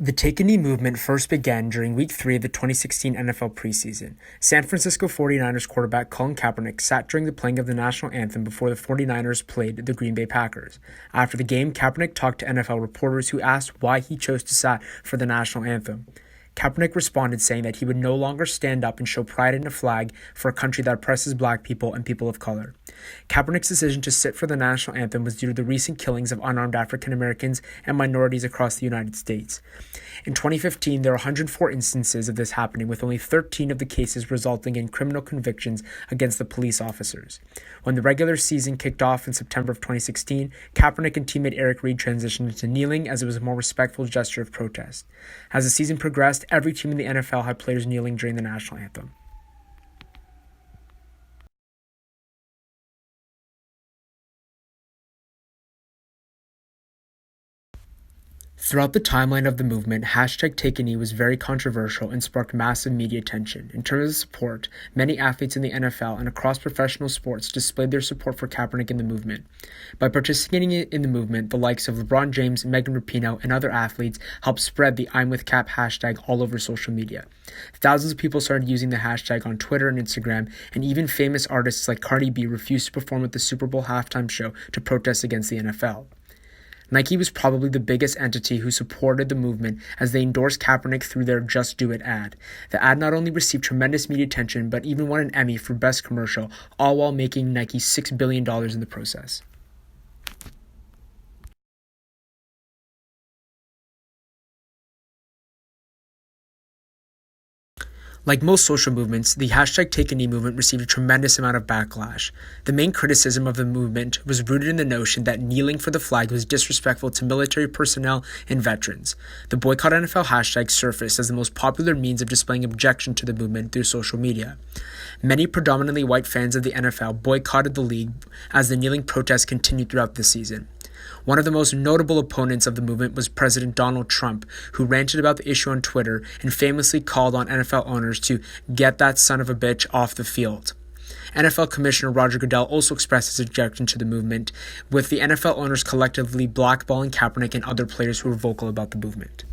The Take a Knee movement first began during Week 3 of the 2016 NFL preseason. San Francisco 49ers quarterback Colin Kaepernick sat during the playing of the national anthem before the 49ers played the Green Bay Packers. After the game, Kaepernick talked to NFL reporters who asked why he chose to sat for the national anthem. Kaepernick responded saying that he would no longer stand up and show pride in a flag for a country that oppresses black people and people of color. Kaepernick's decision to sit for the national anthem was due to the recent killings of unarmed African Americans and minorities across the United States. In 2015, there were 104 instances of this happening, with only 13 of the cases resulting in criminal convictions against the police officers. When the regular season kicked off in September of 2016, Kaepernick and teammate Eric Reid transitioned to kneeling as it was a more respectful gesture of protest. As the season progressed, every team in the NFL had players kneeling during the national anthem. Throughout the timeline of the movement, #TakeAKnee was very controversial and sparked massive media attention. In terms of support, many athletes in the NFL and across professional sports displayed their support for Kaepernick in the movement. By participating in the movement, the likes of LeBron James, Megan Rapinoe, and other athletes helped spread the I'm with Cap hashtag all over social media. Thousands of people started using the hashtag on Twitter and Instagram, and even famous artists like Cardi B refused to perform at the Super Bowl halftime show to protest against the NFL. Nike was probably the biggest entity who supported the movement as they endorsed Kaepernick through their Just Do It ad. The ad not only received tremendous media attention, but even won an Emmy for Best Commercial, all while making Nike $6 billion in the process. Like most social movements, the #TakeAKnee movement received a tremendous amount of backlash. The main criticism of the movement was rooted in the notion that kneeling for the flag was disrespectful to military personnel and veterans. The Boycott NFL hashtag surfaced as the most popular means of displaying objection to the movement through social media. Many predominantly white fans of the NFL boycotted the league as the kneeling protests continued throughout the season. One of the most notable opponents of the movement was President Donald Trump, who ranted about the issue on Twitter and famously called on NFL owners to get that son of a bitch off the field. NFL Commissioner Roger Goodell also expressed his objection to the movement, with the NFL owners collectively blackballing Kaepernick and other players who were vocal about the movement.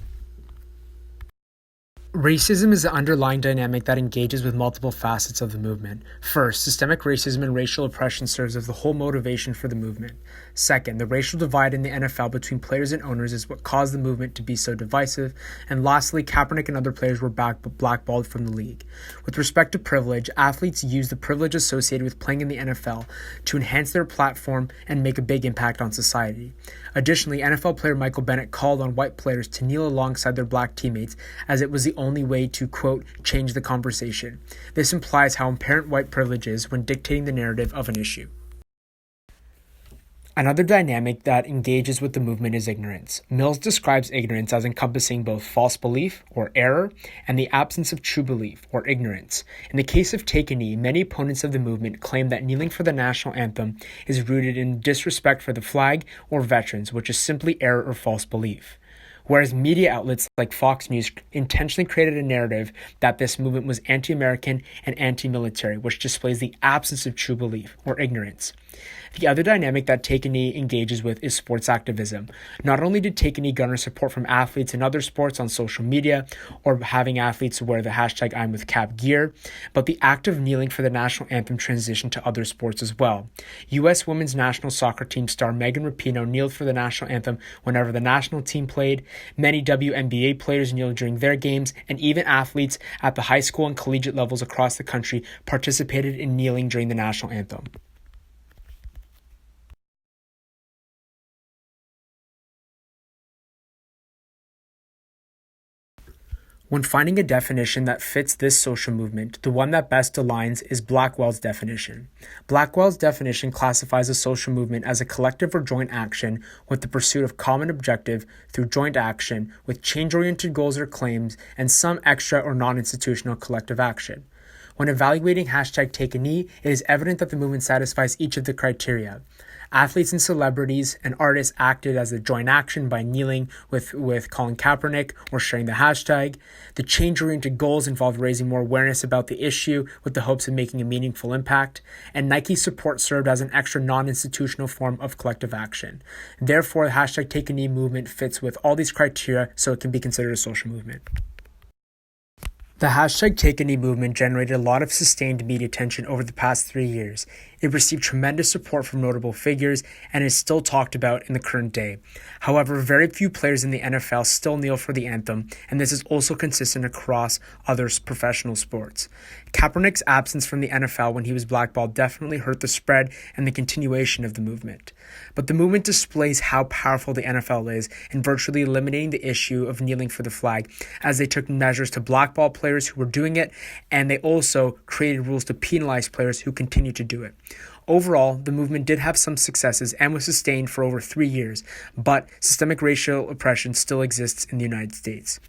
Racism is the underlying dynamic that engages with multiple facets of the movement. First, systemic racism and racial oppression serves as the whole motivation for the movement. Second, the racial divide in the NFL between players and owners is what caused the movement to be so divisive. And lastly, Kaepernick and other players were blackballed from the league. With respect to privilege, athletes use the privilege associated with playing in the NFL to enhance their platform and make a big impact on society. Additionally, NFL player Michael Bennett called on white players to kneel alongside their black teammates as it was the only way to, quote, change the conversation. This implies how apparent white privilege is when dictating the narrative of an issue. Another dynamic that engages with the movement is ignorance. Mills describes ignorance as encompassing both false belief, or error, and the absence of true belief, or ignorance. In the case of Take a Knee, many opponents of the movement claim that kneeling for the national anthem is rooted in disrespect for the flag or veterans, which is simply error or false belief. Whereas media outlets like Fox News intentionally created a narrative that this movement was anti-American and anti-military, which displays the absence of true belief, or ignorance. The other dynamic that Take a Knee engages with is sports activism. Not only did Take a Knee garner support from athletes in other sports on social media, or having athletes wear the hashtag I'm with Cap gear, but the act of kneeling for the national anthem transitioned to other sports as well. U.S. women's national soccer team star Megan Rapinoe kneeled for the national anthem whenever the national team played. Many WNBA players kneeled during their games, and even athletes at the high school and collegiate levels across the country participated in kneeling during the national anthem. When finding a definition that fits this social movement, the one that best aligns is Blackwell's definition. Blackwell's definition classifies a social movement as a collective or joint action with the pursuit of common objective through joint action with change-oriented goals or claims and some extra or non-institutional collective action. When evaluating hashtag Take a Knee, it is evident that the movement satisfies each of the criteria. Athletes and celebrities and artists acted as a joint action by kneeling with Colin Kaepernick or sharing the hashtag. The change-oriented goals involved raising more awareness about the issue with the hopes of making a meaningful impact, and Nike's support served as an extra non-institutional form of collective action. Therefore, the hashtag Take a Knee movement fits with all these criteria, so it can be considered a social movement. The hashtag Take a Knee movement generated a lot of sustained media attention over the past 3 years. It received tremendous support from notable figures and is still talked about in the current day. However, very few players in the NFL still kneel for the anthem, and this is also consistent across other professional sports. Kaepernick's absence from the NFL when he was blackballed definitely hurt the spread and the continuation of the movement. But the movement displays how powerful the NFL is in virtually eliminating the issue of kneeling for the flag, as they took measures to blackball players who were doing it, and they also created rules to penalize players who continue to do it. Overall, the movement did have some successes and was sustained for over 3 years, but systemic racial oppression still exists in the United States.